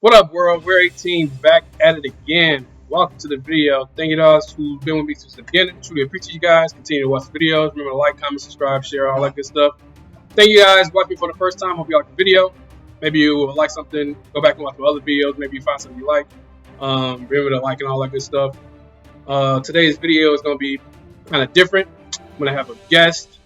What up, world? We're 18 back at it again. Welcome to the video. Thank you to those who've been with me since the beginning. Truly appreciate you guys. Continue to watch the videos. Remember to like, comment, subscribe, share, all that good stuff. Thank you guys watching me for the first time. Hope you like the video. Maybe you will like something. Go back and watch my other videos. Maybe you find something you like. Remember to like and all that good stuff. Today's video is going to be kind of different. I'm going to have a guest.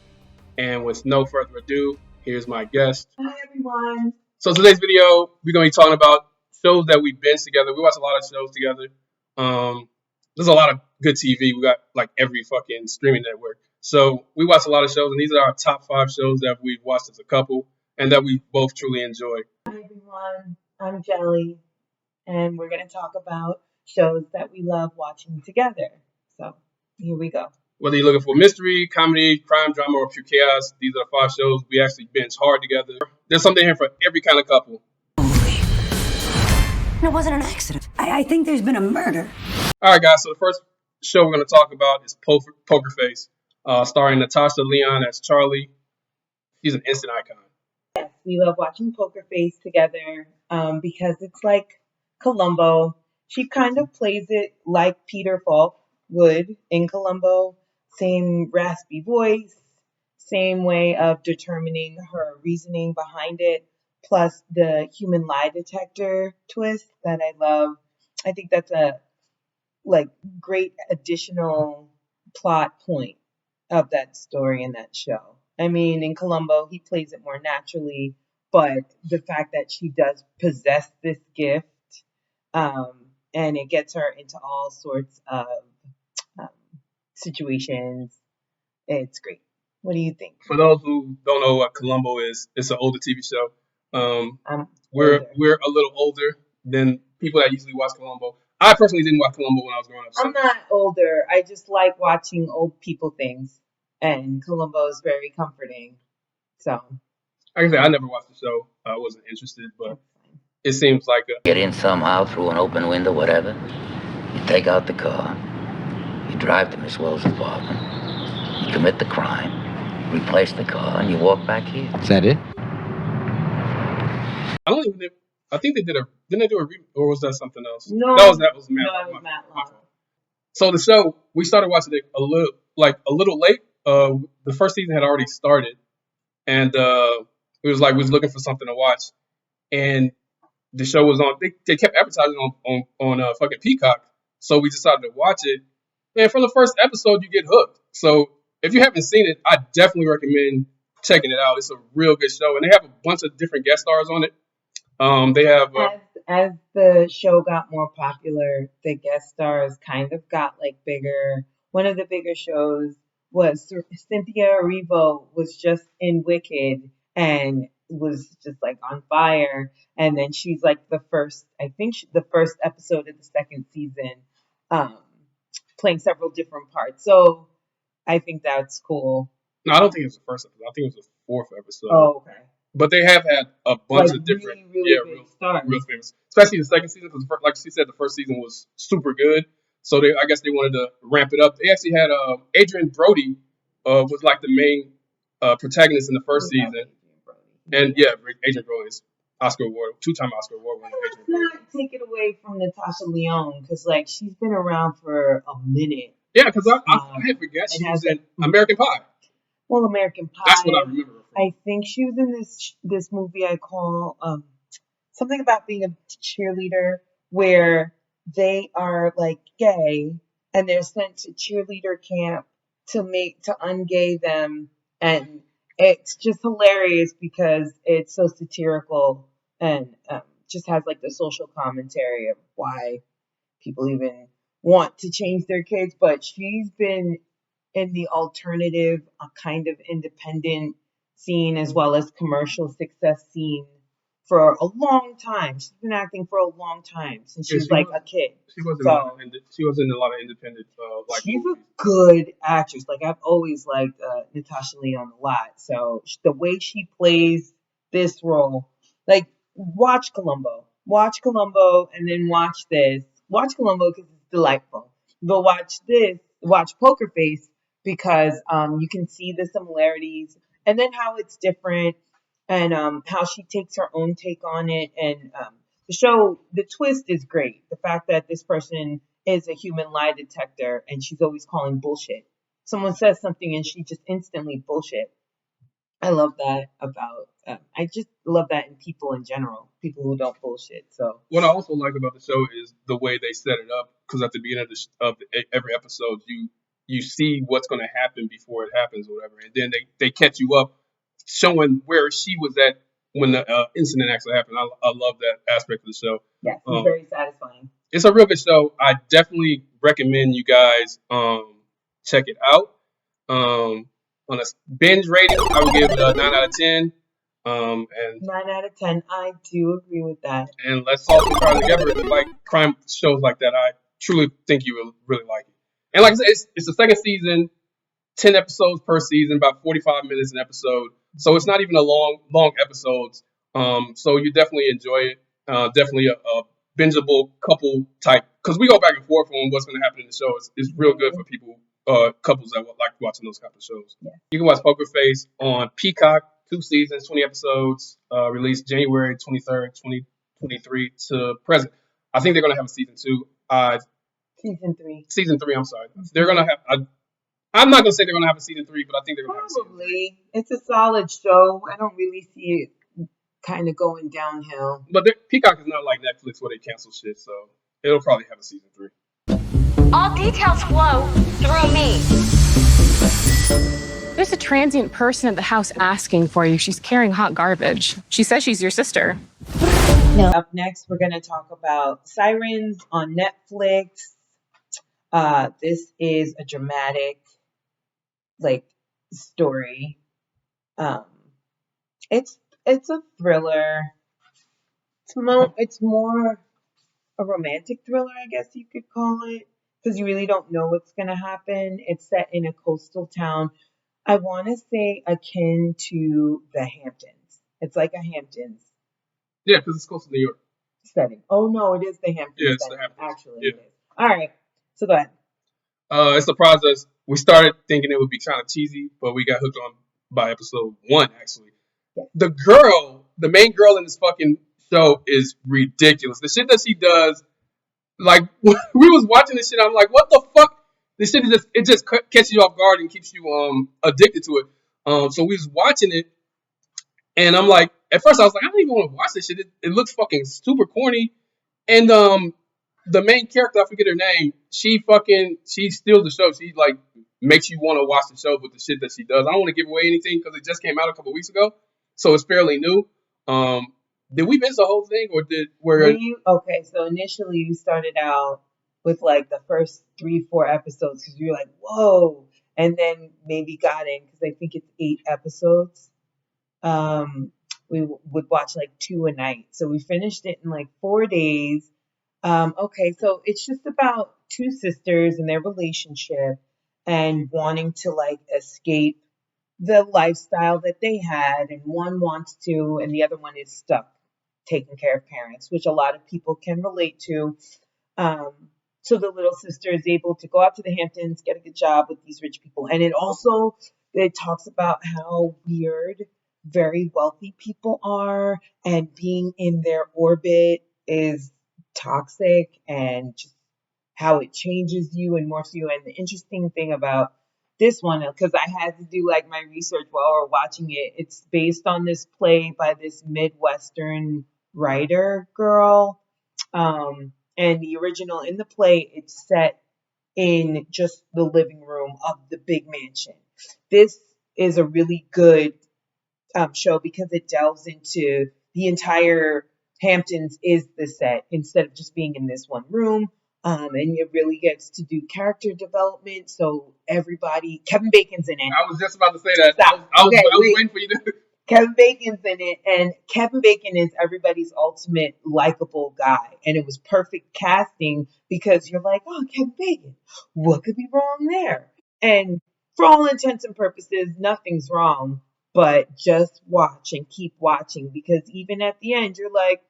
And with no further ado, here's my guest. Hi, everyone. So today's video, we're going to be talking about shows that we binge together. We watch a lot of shows together. There's a lot of good TV. We got like every fucking streaming network. So we watch a lot of shows, and these are our top 5 shows that we've watched as a couple and that we both truly enjoy. Hi, everyone. I'm Jelly, and we're going to talk about shows that we love watching together. So here we go. Whether you're looking for mystery, comedy, crime, drama, or pure chaos, these are the 5 shows we actually binge hard together. There's something here for every kind of couple. It wasn't an accident. I think there's been a murder. All right, guys. So the first show we're going to talk about is Poker Face, starring Natasha Lyonne as Charlie. She's an instant icon. Yes, we love watching Poker Face together because it's like Columbo. She kind of plays it like Peter Falk would in Columbo. Same raspy voice, same way of determining her reasoning behind it, plus the human lie detector twist that I love. I think that's a great additional plot point of that story and that show. I mean, in Columbo, he plays it more naturally, but the fact that she does possess this gift, and it gets her into all sorts of situations, it's great. What do you think? For those who don't know what Columbo is, it's an older TV show. We're a little older than people that usually watch Columbo. I personally didn't watch Columbo when I was growing up. So. I'm not older. I just like watching old people things, and Columbo is very comforting. So, like I said, I never watched the show. I wasn't interested, but it seems like Get in somehow through an open window, whatever. You take out the car. You drive to Miss Wells' apartment. You commit the crime. Replace the car, and you walk back here. Is that it? I think they did a. Didn't they do a or was that something else? no, That was Matt. no, it was Matt Long. So the show, we started watching it a little late. The first season had already started, and it was like we was looking for something to watch, and the show was on. They kept advertising on fucking Peacock, so we decided to watch it. And from the first episode, you get hooked. So if you haven't seen it, I definitely recommend checking it out. It's a real good show, and they have a bunch of different guest stars on it. They have as the show got more popular, the guest stars kind of got like bigger. One of the bigger shows was Cynthia Erivo was just in Wicked and was just like on fire. And then she's like the first episode of the second season, playing several different parts. So I think that's cool. no, I don't think it was the first episode. I think it was the 4th episode. Oh, okay. But they have had a bunch of different, really big stars. real famous, especially the second season. Because, like she said, the first season was super good. So I guess they wanted to ramp it up. They actually had Adrian Brody was like the main protagonist in the first season, and yeah, Adrian Brody is Oscar Award, 2-time Oscar Award winner. Let's not take it away from Natasha Lyonne because like she's been around for a minute. Yeah, because I forget she was in American Pie. Well, American Pie. That's what I remember her from. I think she was in this movie I call something about being a cheerleader, where they are like gay and they're sent to cheerleader camp to ungay them, and it's just hilarious because it's so satirical and just has like the social commentary of why people even want to change their kids. But she's been in the alternative, kind of independent scene as well as commercial success scene for a long time. She's been acting for a long time since she was like a kid. She was in a lot of independent. She's a good actress. Like I've always liked Natasha Lyonne a lot. So the way she plays this role, like watch Columbo, and then watch this. Watch Columbo because it's delightful. But watch Poker Face because you can see the similarities and then how it's different and how she takes her own take on it and The show, the twist is great. The fact that this person is a human lie detector and she's always calling bullshit. Someone says something and she just instantly bullshit. I love that about. I just love that in people in general. People who don't bullshit. So What I also like about the show is the way they set it up. Because at the beginning of every episode, you see what's going to happen before it happens, or whatever, and then they catch you up, showing where she was at when the incident actually happened. I love that aspect of the show. yes, it's very satisfying. It's a real good show. I definitely recommend you guys check it out. On a binge rating, I would give it a 9 out of 10. And 9 out of 10. I do agree with that. let's all subscribe together if you like crime shows like that. I truly think you will really like it. And like I said, it's the second season, 10 episodes per season, about 45 minutes an episode. So it's not even a long episodes. So you definitely enjoy it. Definitely a bingeable couple type, because we go back and forth on what's going to happen in the show. It's real good for people, couples that would like watching those type of shows. Yeah. You can watch Poker Face on Peacock, 2 seasons, 20 episodes, released January 23rd, 2023 to present. I think they're going to have a season 2. Season 3. Season 3, I'm sorry. They're going to have. I'm not going to say they're going to have a season 3, but I think they're going to have a season 3. Probably. It's a solid show. I don't really see it kind of going downhill. But Peacock is not like Netflix where they cancel shit, so it'll probably have a season 3. All details flow through me. There's a transient person at the house asking for you. She's carrying hot garbage. She says she's your sister. Up next, we're going to talk about Sirens on Netflix. This is a dramatic, story. It's a thriller. It's more a romantic thriller, I guess you could call it, because you really don't know what's going to happen. It's set in a coastal town. I want to say akin to the Hamptons. It's like a Hamptons. Yeah, because it's close to New York. Setting. Oh, no, it is the Hamptons. Yeah, it's setting. the Hamptons. Actually, Yeah. it is. All right. So go ahead. It surprised us. We started thinking it would be kind of cheesy, but we got hooked on by episode 1, actually. Yeah. The main girl in this fucking show is ridiculous. The shit that she does, like, we was watching this shit, I'm like, what the fuck? This shit just catches you off guard and keeps you addicted to it. So we was watching it, and I'm like, at first I was like, I don't even want to watch this shit. It looks fucking super corny. And the main character, I forget her name, she steals the show. She like makes you want to watch the show with the shit that she does. I don't want to give away anything because it just came out a couple weeks ago, so it's fairly new. Did we miss the whole thing, or Okay, so initially you started out with like the first 3-4 episodes because you were like, whoa, and then maybe got in because I think it's 8 episodes. We would watch like 2 a night, so we finished it in like 4 days. Okay, so it's just about 2 sisters and their relationship and wanting to like escape the lifestyle that they had, and one wants to and the other one is stuck taking care of parents, which a lot of people can relate to. So the little sister is able to go out to the Hamptons, get a good job with these rich people, and it talks about how weird very wealthy people are, and being in their orbit is toxic, and just how it changes you and morphs you. And the interesting thing about this one, because I had to do like my research while we're watching it, it's based on this play by this Midwestern writer girl. And the original in the play, it's set in just the living room of the big mansion. This is a really good show because it delves into the entire Hamptons is the set instead of just being in this one room. And it really gets to do character development. So Kevin Bacon's in it. I was just about to say that. Stop. I was waiting for you to. Kevin Bacon's in it, and Kevin Bacon is everybody's ultimate likable guy. And it was perfect casting because you're like, oh, Kevin Bacon, what could be wrong there? And for all intents and purposes, nothing's wrong, but just watch and keep watching, because even at the end, you're like,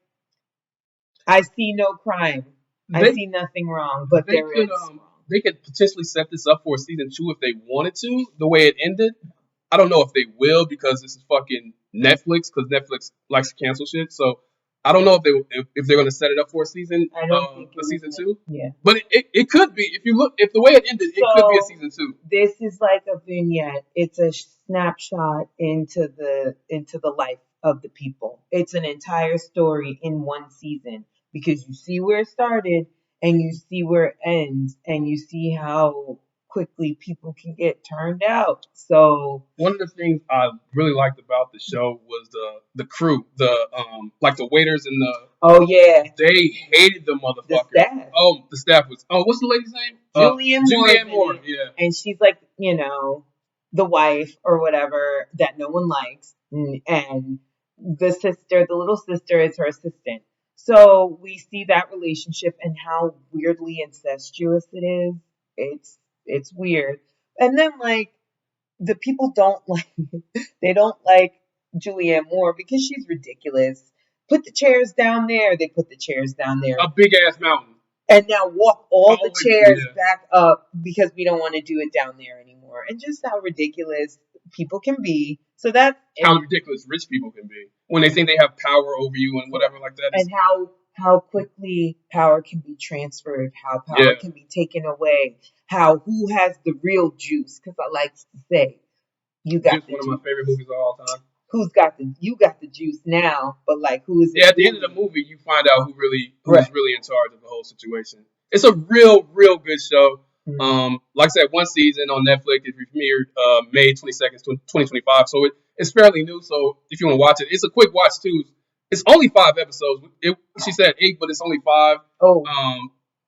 I see no crime. I see nothing wrong, but there is. They could potentially set this up for a season 2 if they wanted to, the way it ended. I don't know if they will because this is fucking Netflix, because Netflix likes to cancel shit. So I don't know if they're going to set it up for a season, I don't think a season two. Yeah. But it could be if the way it ended, it could be a season two. This is like a vignette. It's a snapshot into the life of the people. It's an entire story in one season because you see where it started and you see where it ends and you see how quickly people can get turned out. So one of the things I really liked about the show was the crew, like the waiters and they hated the motherfuckers. The staff. The staff was what's the lady's name? Julianne Moore. Yeah, and she's like the wife or whatever that no one likes, and the little sister is her assistant. So we see that relationship and how weirdly incestuous it is. It's weird. And then like the people they don't like Julianne Moore because she's ridiculous. Put the chairs down there. They put the chairs down there. A big ass mountain. And now walk all the chairs back up because we don't want to do it down there anymore. And just how ridiculous people can be. So that's how ridiculous rich people can be when they think they have power over you and whatever like that. And how quickly power can be transferred, how power can be taken away, who has the real juice? Because I like to say, you got one of my favorite movies of all time. You got the juice now, but like who is it? Yeah, at the end of the movie you find out who's really in charge of the whole situation. It's a real good show. Mm-hmm. Like I said, one season on Netflix. It premiered May 22nd, 2025. So it's fairly new. So if you want to watch it, it's a quick watch too. It's only 5 episodes. She said 8, but it's only 5. Oh.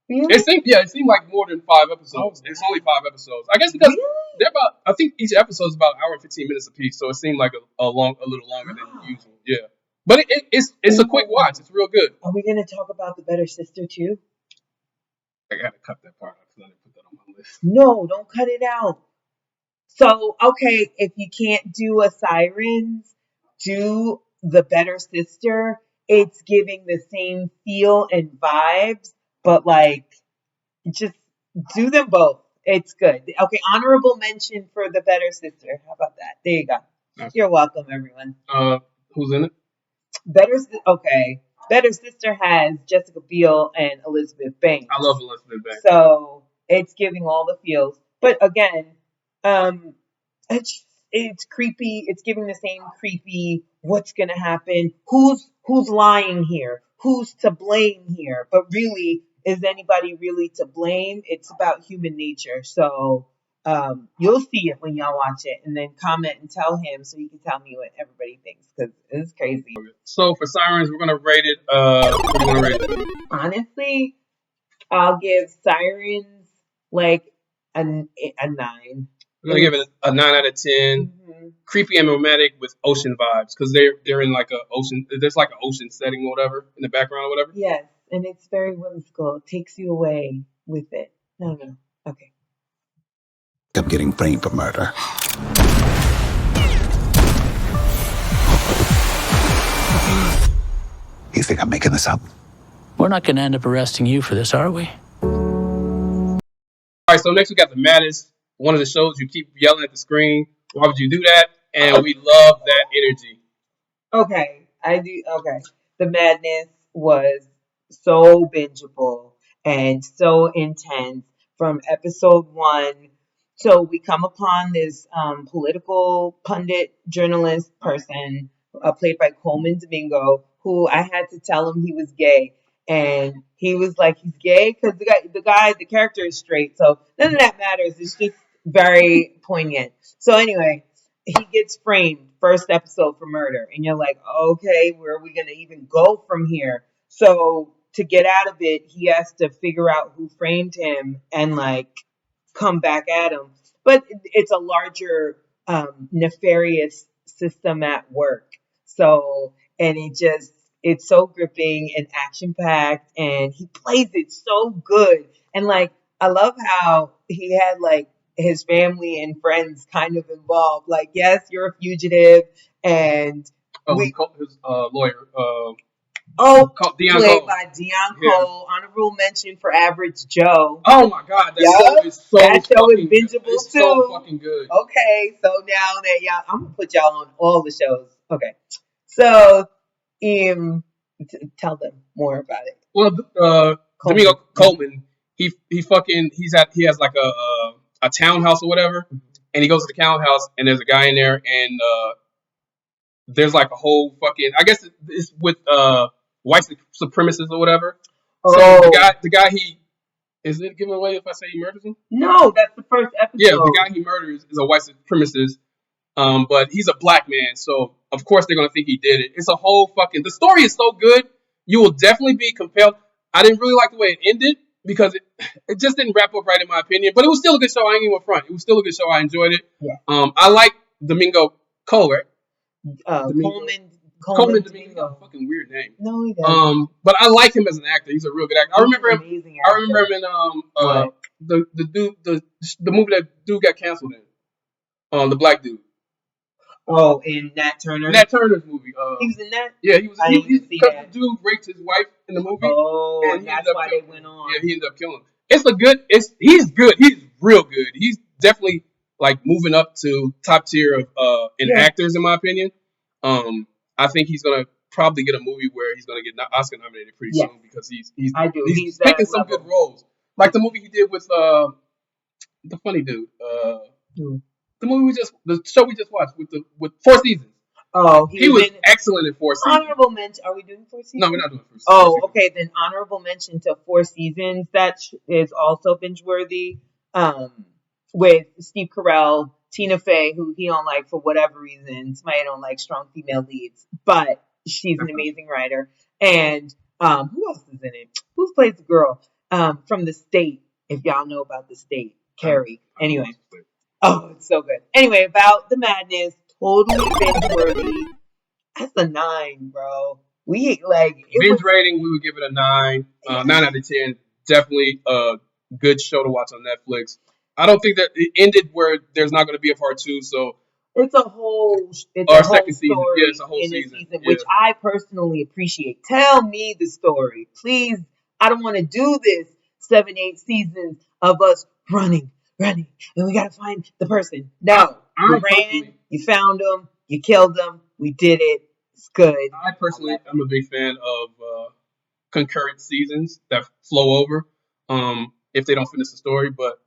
Really? It seemed like more than 5 episodes. It's only 5 episodes. I guess because they're I think each episode is about an hour and 15 minutes apiece, so it seemed like a little longer than usual. Yeah, but it's a quick watch. It's real good. Are we gonna talk about The Better Sister too? I gotta cut that part out because I didn't put that on my list. No, don't cut it out. So okay, if you can't do a Sirens, do The Better Sister. It's giving the same feel and vibes. But like, just do them both. It's good. Okay, honorable mention for The Better Sister. How about that? There you go. Nice. You're welcome, everyone. Who's in it? Better Sister has Jessica Biel and Elizabeth Banks. I love Elizabeth Banks. So it's giving all the feels. But again, it's creepy. It's giving the same creepy. What's gonna happen? Who's lying here? Who's to blame here? But really, is anybody really to blame? It's about human nature. So you'll see it when y'all watch it, and then comment and tell him so you can tell me what everybody thinks because it's crazy. So for Sirens, we're gonna rate it. What are you gonna rate it? Honestly, I'll give Sirens like a 9. We're gonna give it a 9 out of 10. Mm-hmm. Creepy and romantic with ocean vibes because they're in like a ocean. There's like an ocean setting or whatever in the background or whatever. Yes, and it's very whimsical. It takes you away with it. No. Okay. I'm getting framed for murder. You think I'm making this up? We're not going to end up arresting you for this, are we? All right, so next we got The Madness. One of the shows you keep yelling at the screen. Why would you do that? And we love that energy. Okay, I do. Okay. The Madness was so bingeable and so intense from episode 1. So we come upon this political pundit journalist person played by Coleman Domingo, who I had to tell him he was gay. And he was like, he's gay because the character is straight. So none of that matters. It's just very poignant. So anyway, he gets framed first episode for murder. And you're like, okay, where are we going to even go from here? So to get out of it, he has to figure out who framed him and like come back at him. But it's a larger nefarious system at work. So, and it's so gripping and action packed and he plays it so good. And like, I love how he had like his family and friends kind of involved. Like, yes, you're a fugitive and his lawyer. Played Cole. By Deion Cole. Honorable mention for Average Joe. Oh my God, that show is so bingeable too. So fucking good. Okay, so now that I'm gonna put y'all on all the shows. Okay, so Tell them more about it. Well, Domingo Coleman, he has like a townhouse or whatever, and he goes to the townhouse and there's a guy in there, and there's like a whole fucking, I guess it's with white supremacists or whatever. So the guy he is it giving away if I say he murders him? No, that's the first episode. Yeah, the guy he murders is a white supremacist. But he's a black man, so of course they're gonna think he did it. It's a whole fucking. The story is so good, you will definitely be compelled. I didn't really like the way it ended because it just didn't wrap up right in my opinion. But it was still a good show. I ain't even front. It was still a good show. I enjoyed it. Yeah. I like Domingo Cole, right? Coleman Domingo. Fucking weird name. No, he doesn't. But I like him as an actor. He's a real good actor. I remember him. Amazing I remember him in the movie that dude got canceled in. The black dude. Oh, in Nat Turner. Nat Turner's movie. He was in that. Yeah, he was. I didn't see that. The dude raped his wife in the movie. Oh, and that's why they went on. Yeah, he ended up killing him. He's good. He's real good. He's definitely like moving up to top tier of actors in my opinion. I think he's gonna probably get a movie where he's gonna get Oscar nominated pretty soon because he's taking some good roles. Like the movie he did with the funny dude. The show we just watched with Four Seasons. Oh, he was excellent in Four Seasons. Honorable mention. Are we doing Four Seasons? No, we're not doing Four Seasons. Oh, okay. Then honorable mention to Four Seasons. That is also binge worthy. With Steve Carell, Tina Fey, who he don't like for whatever reason. Somebody don't like strong female leads, but she's an amazing writer. And who else is in it? Who plays the girl from The State? If y'all know about The State, Carrie. Anyway. Oh, it's so good. Anyway, about the madness, totally binge worthy. That's a 9, bro. Binge rating, we would give it a 9. 9 out of 10. Definitely a good show to watch on Netflix. I don't think that it ended where there's not going to be a part 2. So it's a whole second season. Yeah, it's a whole season, which I personally appreciate. Tell me the story, please. I don't want to do this 7-8 seasons of us running, and we gotta find the person. No, you ran, you found them, you killed them, we did it. It's good. I personally am a big fan of concurrent seasons that flow over if they don't finish the story. But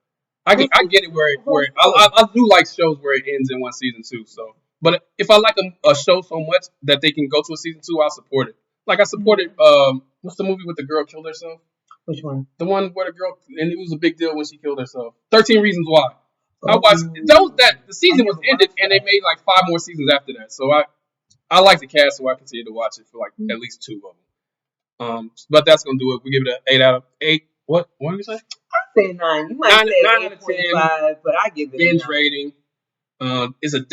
I get it where I do like shows where it ends in one season too. So, but if I like a show so much that they can go to a season 2, I'll support it. Like I supported what's the movie with the girl killed herself? Which one? The one where the girl, and it was a big deal when she killed herself. 13 Reasons Why. I watched the season was ended, and they made like 5 more seasons after that. So I like the cast, so I continue to watch it for like at least 2 of them. But that's gonna do it. We give it an 8 out of 8. What did you say? I say 9. You might say 8.5, but I give it binge rating. It's a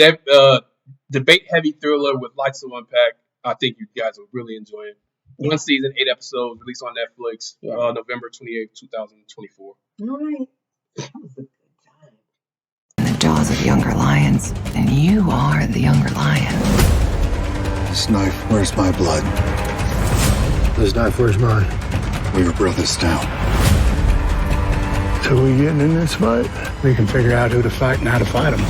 debate heavy thriller with lots to unpack. I think you guys will really enjoy it. 1 season, 8 episodes, released on Netflix, November 28th, 2024. All right. That was a good time. In the jaws of younger lions, and you are the younger lion. This knife, where's my blood? This knife, where's mine? We were brothers now. So we getting in this fight? We can figure out who to fight and how to fight them.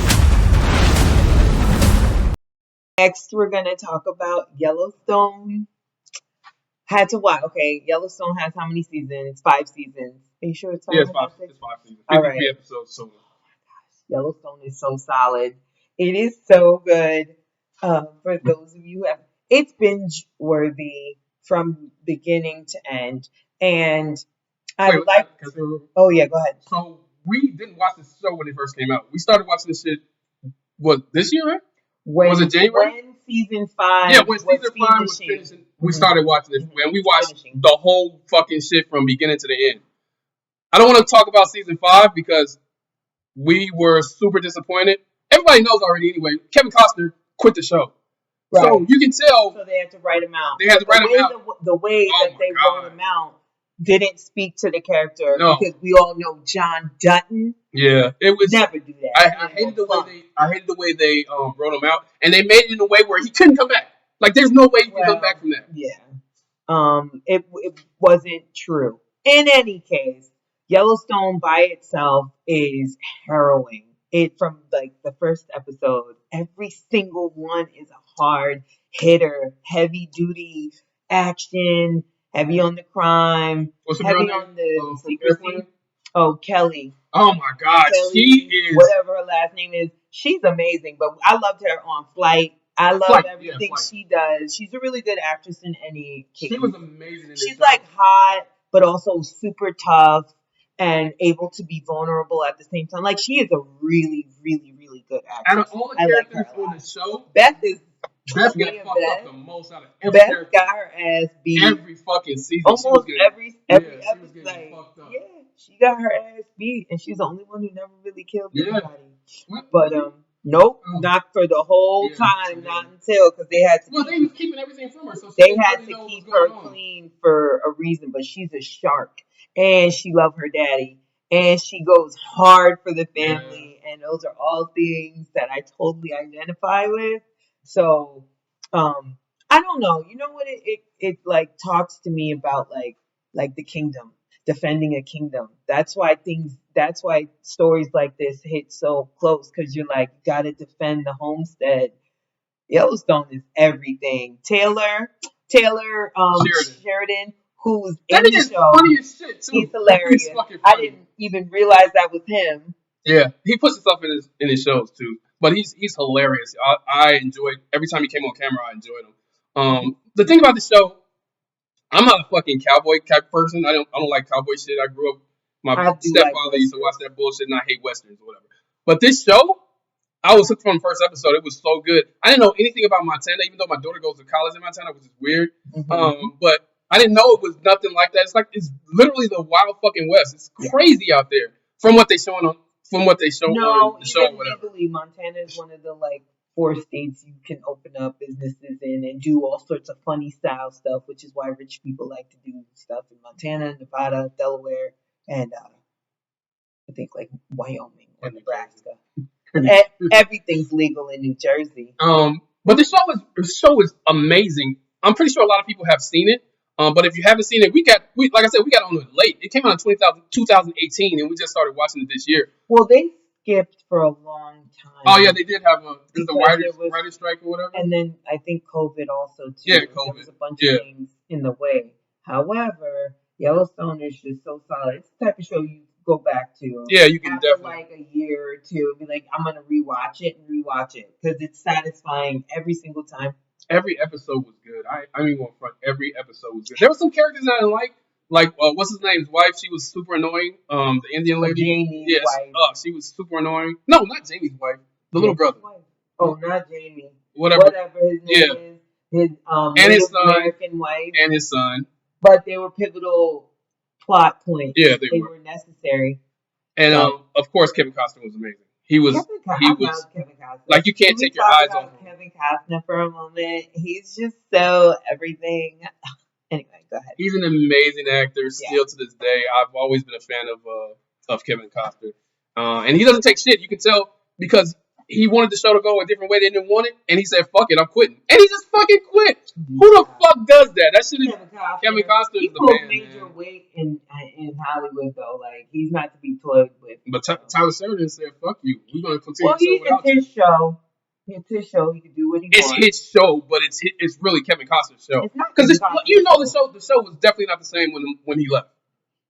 Next, we're going to talk about Yellowstone. Had to watch. Okay, Yellowstone has how many seasons? 5 seasons. Are you sure it's 5? Yeah, it's 5 seasons. All right. Episodes. So. Oh my gosh, Yellowstone is so solid. It is so good. For those of you who have, it's binge worthy from beginning to end. And I would like. Oh yeah, go ahead. So we didn't watch this show when it first came out. We started watching this shit. This year, right? Was it January? When season 5. Yeah, when season 5 was finishing, we started watching it, and we watched the whole fucking shit from beginning to the end. I don't want to talk about season 5 because we were super disappointed. Everybody knows already anyway. Kevin Costner quit the show. Right. So you can tell. So they had to write him out. They had to write him out. The way that they wrote him out didn't speak to the character because we all know John Dutton. Yeah, it was never do that. I hated the way they wrote him out, and they made it in a way where he couldn't come back. Like there's no way he can come back from that. Yeah. It wasn't true. In any case, Yellowstone by itself is harrowing. It from like the first episode, every single one is a hard hitter, heavy duty. action, heavy on the crime, What's the girl heavy name? on the From Fifth secrecy. Wing? Oh, Kelly. Oh my God, she Kelly, is whatever her last name is, she's amazing. But I loved her on Flight. I love Flight. Yeah, everything Flight. she does. She's a really good actress in any case. She was amazing in this She's show. like hot, but also super tough and able to be vulnerable at the same time. Like she is a really, really, really good actress. Out of all the characters on the show, Beth is Beth got me and fucked Beth. up the most out of every Beth character. got her ass beat Every fucking season. almost she was getting, every she was episode. getting Like, fucked up. yeah, she got her ass beat, and she's the only one who never really killed anybody. What? But nope, Oh. not for the whole Yeah, time, not until because they had to. Well, they was keeping everything from her, so she They didn't had really know to what keep was her going on. clean for a reason, but she's a shark, and she loved her daddy, and she goes hard for the family, and those are all things that I totally identify with. So, I don't know. You know what? It like talks to me about like the kingdom, defending a kingdom. That's why things. That's why stories like this hit so close because you're like, you got to defend the homestead. Yellowstone is everything. Taylor, Sheridan, who's That in the nigga's show. funny as shit too. He's hilarious. He's fucking I funny. didn't even realize that was him. Yeah, he puts himself in his shows too. But he's hilarious. I enjoyed every time he came on camera. I enjoyed him. The thing about the show, I'm not a fucking cowboy type person. I don't like cowboy shit. I grew up. My stepfather used to watch that bullshit, and I hate westerns or whatever. But this show, I was hooked from the first episode. It was so good. I didn't know anything about Montana, even though my daughter goes to college in Montana, which is weird. But I didn't know it was nothing like that. It's literally the wild fucking West. It's crazy out there from what they show on the show or whatever. Legally, Montana is one of the like 4 states you can open up businesses in and do all sorts of funny style stuff, which is why rich people like to do stuff in Montana, Nevada, Delaware, and I think like Wyoming or Nebraska. Everything's legal in New Jersey. But the show is amazing. I'm pretty sure a lot of people have seen it. But if you haven't seen it, like I said, we got on it late. It came out in 2018, and we just started watching it this year. Well, they skipped for a long time. Oh yeah, they did have the writer's strike or whatever. And then I think COVID also too. Yeah, COVID. There was a bunch of things in the way. However, Yellowstone is just so solid. It's the type of show you go back to. Yeah, you can after definitely like a year or two, be like, I'm gonna rewatch it because it's satisfying every single time. Every episode was good. I mean, front. Every episode was good. There were some characters that I didn't like what's his name's wife. She was super annoying. The Indian lady. Jamie's wife. She was super annoying. No, not Jamie's wife. The little brother. Oh, not Jamie. Whatever his name is. His and his son, American wife and his son. But they were pivotal plot points. Yeah, they were necessary. And of course, Kevin Costner was amazing. He was Kevin Costner. Like you can't take your eyes off him. Kevin Costner for a moment. He's just so everything. Anyway, go ahead. He's an amazing actor still to this day. I've always been a fan of Kevin Costner, and he doesn't take shit. You can tell because he wanted the show to go a different way. They didn't want it, and he said, "Fuck it, I'm quitting." And he just fucking quit. Who the fuck does that? That shit is Kevin Costner is the man. He pulls major weight in Hollywood, though. Like he's not to be toyed with. But Tyler Sheridan said, "Fuck you. We're gonna continue." Well, it's his show. It's his show. He can do what he wants. It's his show, but it's really Kevin Costner's show. Because the show was definitely not the same when he left.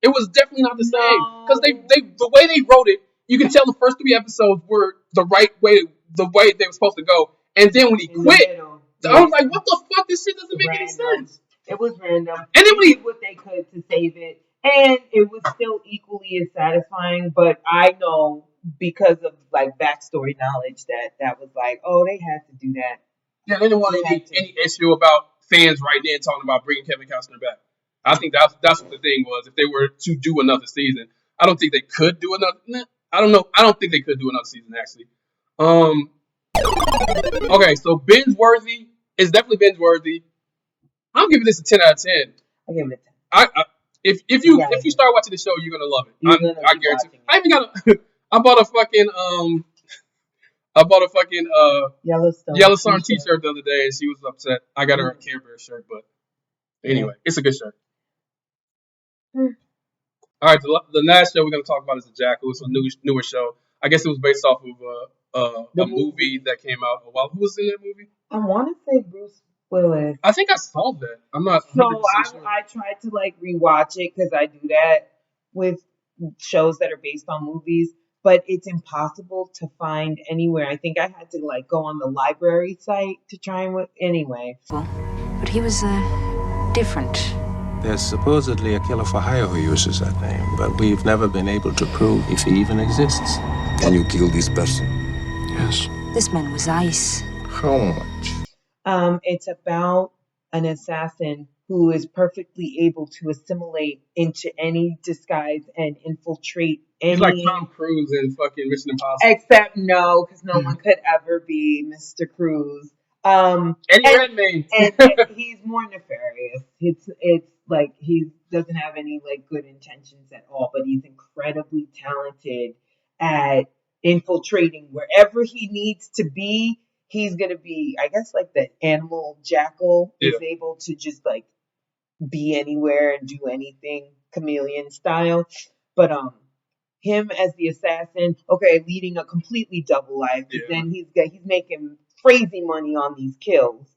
It was definitely not the same because they the way they wrote it, you can tell the first 3 episodes were the right way, the way they were supposed to go, and then when he quit, I was like, "What the fuck? This shit doesn't make any sense." It was random. And then they did what they could to save it, and it was still equally as satisfying. But I know because of like backstory knowledge that was like, oh, they had to do that. Yeah, they didn't want any issue about fans right then talking about bringing Kevin Costner back. I think that's what the thing was. If they were to do another season, I don't think they could do another. I don't know. I don't think they could do another season actually. Okay, so binge worthy is definitely binge worthy. I'm giving this a 10 out of 10. I give it a 10. If you start watching the show, you're gonna love it. I guarantee. I even got I bought a fucking Yellowstone t-shirt the other day, and she was upset. I got her a Care Bear shirt, but anyway, it's a good shirt. All right, the last show we're gonna talk about is the Jackal. It's a newer show. I guess it was based off of a movie that came out a while. Who was in that movie? I want to say Bruce Willis. I think I saw that. I'm not 100% So sure. I tried to like rewatch it because I do that with shows that are based on movies, but it's impossible to find anywhere. I think I had to like go on the library site to try and anyway. But he was different. There's supposedly a killer for hire who uses that name, but we've never been able to prove if he even exists. Can you kill this person? Yes. This man was ice. How much? It's about an assassin who is perfectly able to assimilate into any disguise and infiltrate any. He's like Tom Cruise in fucking Mission Impossible. Except no, because no one could ever be Mr. Cruise. Eddie Redmayne. and he's more nefarious. It's like he doesn't have any like good intentions at all, but he's incredibly talented at infiltrating wherever he needs to be. He's gonna be, I guess, like the animal Jackal is able to just like be anywhere and do anything, chameleon style. But him as the assassin, okay, leading a completely double life. Then he's making crazy money on these kills,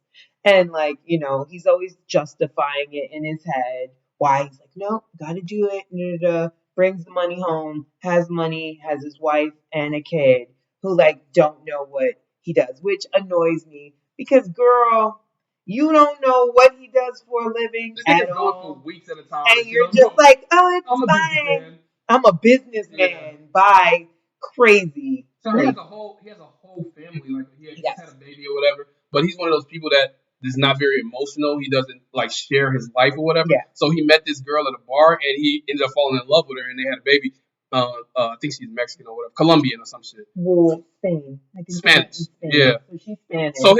and like he's always justifying it in his head why he's like, no, gotta do it. Brings the money home, has money, has his wife and a kid who like don't know what he does, which annoys me because girl, you don't know what he does for a living at all. For weeks at a time. And you're just like, oh, it's fine. I'm a businessman. Bye. Crazy. So he has a whole family. Like he had a baby or whatever. But he's one of those people that is not very emotional. He doesn't like share his life or whatever. Yeah. So he met this girl at a bar and he ended up falling in love with her and they had a baby. I think she's Mexican or whatever, Colombian or some shit. Well, Spain. I think Spanish. Yeah. So she's Spanish. So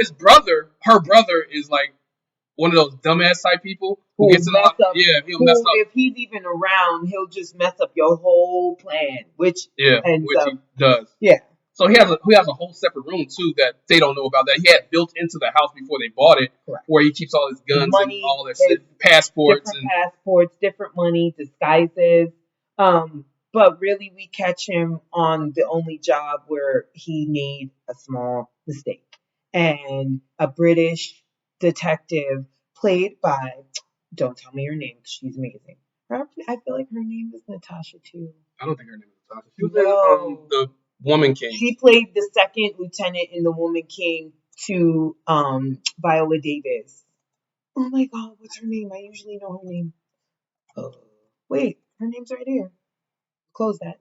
her brother is like one of those dumbass type people who gets mess up. He'll mess up. If he's even around, he'll just mess up your whole plan, which he does. Yeah. So he has a whole separate room too that they don't know about that he had built into the house before they bought it, where he keeps all his guns money, and all that shit, passports, different money, disguises. But really, we catch him on the only job where he made a small mistake, and a British detective played by, don't tell me her name, she's amazing. I feel like her name is Natasha too. I don't think her name is Natasha. She was in the Woman King. She played the second lieutenant in the Woman King to Viola Davis. Oh my God, what's her name? I usually know her name. Wait, her name's right here. Close that.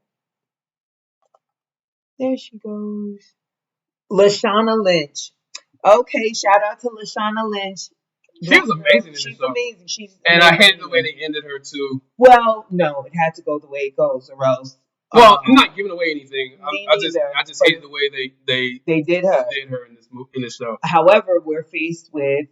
There she goes. Lashana Lynch. Okay, shout out to Lashana Lynch. She was amazing in this show. She's amazing. And I hated the way they ended her too. Well, no, it had to go the way it goes, or else. Well, I'm not giving away anything. I just hated the way they did her in this show. However, we're faced with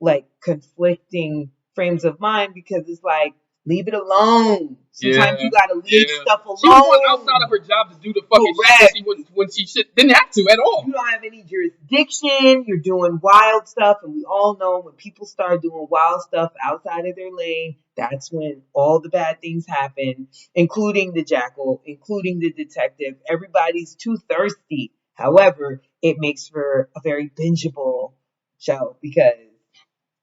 like conflicting frames of mind because it's like, leave it alone. Sometimes you gotta leave stuff alone. She was going outside of her job to do the fucking shit when she didn't have to at all. You don't have any jurisdiction. You're doing wild stuff, and we all know when people start doing wild stuff outside of their lane, that's when all the bad things happen, including the Jackal, including the detective. Everybody's too thirsty. However, it makes for a very bingeable show because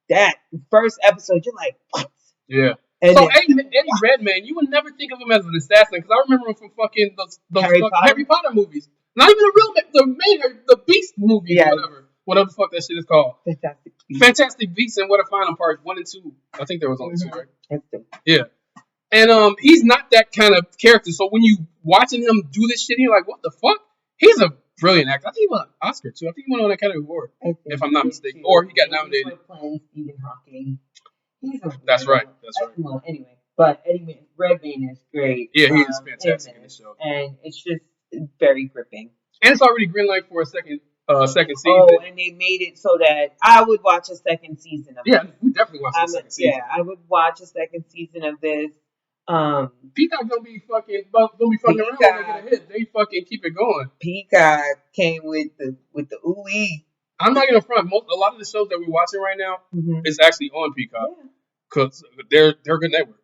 that first episode, you're like, what? Yeah. So Eddie Redmayne, you would never think of him as an assassin because I remember him from fucking those Harry Potter movies. Not even the Beast movie or whatever the fuck that shit is called. Fantastic Beasts and What a Final Parts 1 and 2. I think there was only 2, right? Yeah. And he's not that kind of character. So when you watching him do this shit, you're like, what the fuck? He's a brilliant actor. I think he won an Oscar too. I think he won an Academy Award, if I'm not mistaken, or he got nominated. Playing Stephen Hawking. That's right. Well, anyway, but Eddie Redmayne is great. Yeah, he is fantastic in the show, and it's just very gripping. And it's already green light for a second season. Oh, and they made it so that I would watch a second season of this. Yeah, we definitely watch a second season. Yeah, I would watch a second season of this. Peacock gonna be fucking around when they get a hit. They fucking keep it going. Peacock came with the ooh-ee. I'm not gonna front. A lot of the shows that we're watching right now is actually on Peacock because they're good network.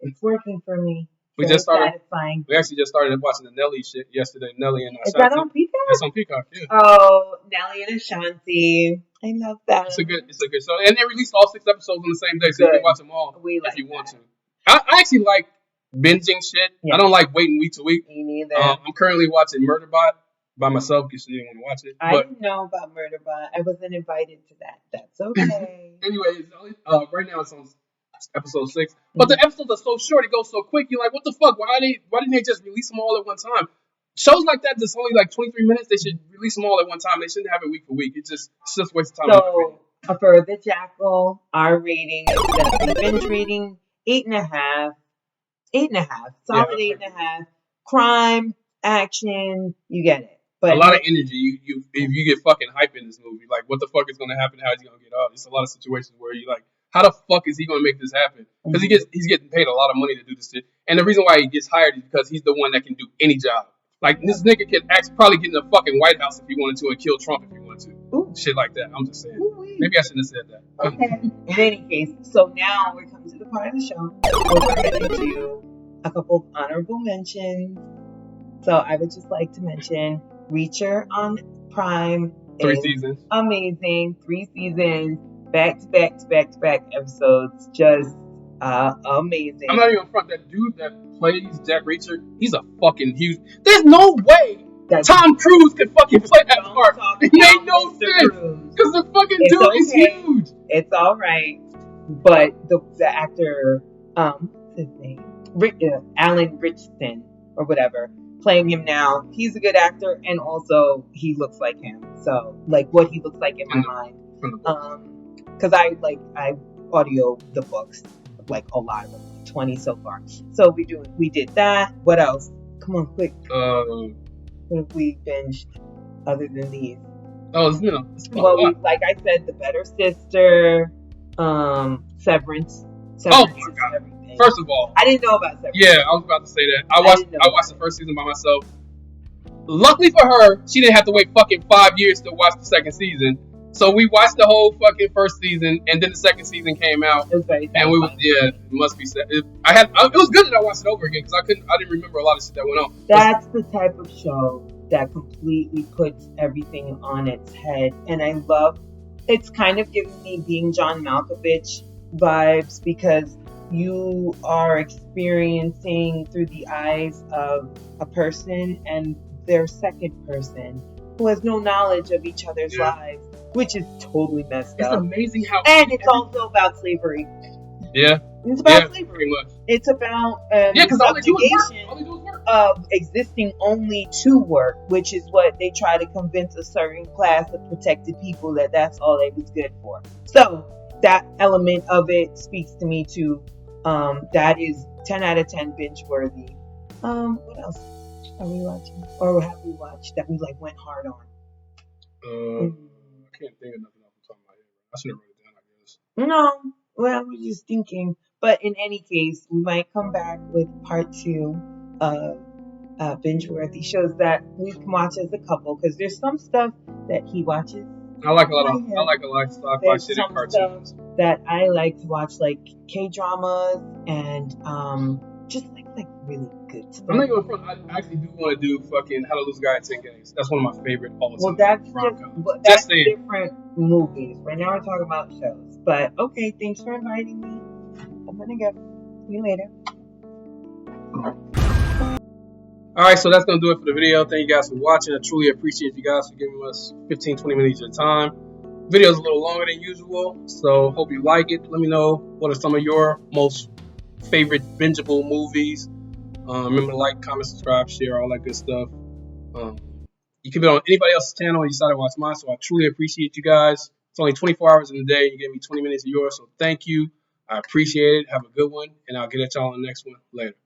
It's working for me. We actually just started watching the Nelly shit yesterday. Nelly and Ashanti. Is that on Peacock? That's on Peacock. Yeah. Oh, Nelly and Ashanti. I love that. It's a good show. And they released all 6 episodes on the same day, so you can watch them all if you want to. I actually like binging shit. Yeah. I don't like waiting week to week. Me neither. I'm currently watching Murderbot by myself because you didn't want to watch it. I didn't know about Murderbot. I wasn't invited to that. That's okay. Anyways, right now it's on episode 6. But the episodes are so short, it goes so quick. You're like, what the fuck? Why didn't they just release them all at one time? Shows like that that's only like 23 minutes, they should release them all at one time. They shouldn't have it week for week. It's just a waste of time. So for the Jackal, our rating is going to be binge rating 8.5. 8.5. Solid 8.5. Crime, action, you get it. But a lot of energy. If you get fucking hype in this movie, like what the fuck is gonna happen? How is he gonna get out? It's a lot of situations where you're like, how the fuck is he gonna make this happen? Because he's getting paid a lot of money to do this shit, and the reason why he gets hired is because he's the one that can do any job. Like this nigga can probably get in the fucking White House if he wanted to and kill Trump if he wanted to. Ooh. Shit like that. I'm just saying. Ooh-wee. Maybe I shouldn't have said that. Okay. In any case, so now we're coming to the part of the show where we're gonna do a couple of honorable mentions. So I would just like to mention Reacher on Prime. 3 seasons. Amazing. 3 seasons. Back to back episodes. Just amazing. I'm not even front. That dude that plays Jack Reacher, he's a fucking huge. There's no way Tom Cruise could fucking play that part. It made no sense. Because the fucking dude is huge. It's alright. But the actor, what's his name? Alan Richardson or whatever, playing him now. He's a good actor, and also he looks like him. So, like what he looks like in my mind. Because I audio the books, like a lot of them, 20 so far. So we did that. What else? Come on, quick. What have we binged other than these? Oh, well, like I said, The Better Sister, Severance. Oh my god! Everything. First of all, I didn't know about Severance. Yeah, I was about to say that. I watched the first season by myself. Luckily for her, she didn't have to wait fucking 5 years to watch the second season. So we watched the whole fucking first season, and then the second season came out, and it must be sad. It was good that I watched it over again because I didn't remember a lot of shit that went on. That's the type of show that completely puts everything on its head, and I love. It's kind of giving me Being John Malkovich vibes because you are experiencing through the eyes of a person and their second person who has no knowledge of each other's lives. Which is totally messed up. It's amazing how... And it's also about slavery. Yeah. It's about slavery. Pretty much. It's about because all they do is work. Of existing only to work, which is what they try to convince a certain class of protected people that's all they was good for. So that element of it speaks to me too. That is 10 out of 10 binge worthy. What else are we watching? Or have we watched that we went hard on? I can't think of nothing off the top of my head. I should have wrote it down, I guess. No, well, we're just thinking. But in any case, we might come back with part 2 of binge-worthy shows that we can watch as a couple. Because there's some stuff that he watches. I like a lot of sci-fi shit and cartoons. That I like to watch, like K-dramas and just like really good stuff. I'm not going front. I actually do want to do fucking How to Lose a Guy in 10 Days. That's one of my favorite all-time. Well, that's different movies. Right now we're talking about shows. But okay, thanks for inviting me. I'm gonna go. See you later. Alright, so that's gonna do it for the video. Thank you guys for watching. I truly appreciate you guys for giving us 15-20 minutes of your time. Video's a little longer than usual, so hope you like it. Let me know what are some of your most favorite bingeable movies. Remember to like, comment, subscribe, share, all that good stuff. You can be on anybody else's channel and you decided to watch mine, so I truly appreciate you guys. It's only 24 hours in a day. You gave me 20 minutes of yours, so thank you. I appreciate it. Have a good one, and I'll get at y'all on the next one later.